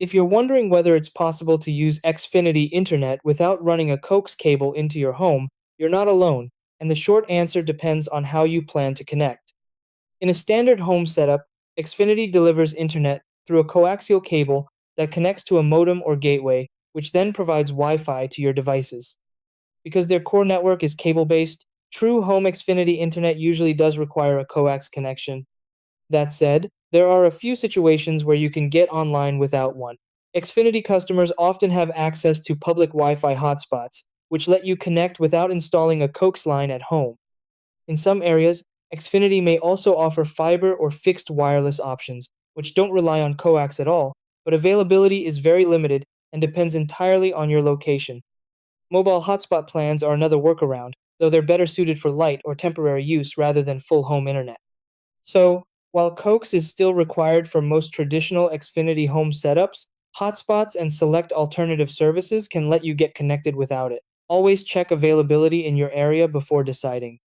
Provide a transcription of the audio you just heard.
If you're wondering whether it's possible to use Xfinity Internet without running a coax cable into your home, you're not alone, and the short answer depends on how you plan to connect. In a standard home setup, Xfinity delivers internet through a coaxial cable that connects to a modem or gateway, which then provides Wi Fi to your devices. Because their core network is cable based, true home Xfinity internet usually does require a coax connection. That said, there are a few situations where you can get online without one. Xfinity customers often have access to public Wi Fi hotspots, which let you connect without installing a coax line at home. In some areas, Xfinity may also offer fiber or fixed wireless options, which don't rely on coax at all, but availability is very limited and depends entirely on your location. Mobile hotspot plans are another workaround, though they're better suited for light or temporary use rather than full home internet. So, while Coax is still required for most traditional Xfinity home setups, hotspots and select alternative services can let you get connected without it. Always check availability in your area before deciding.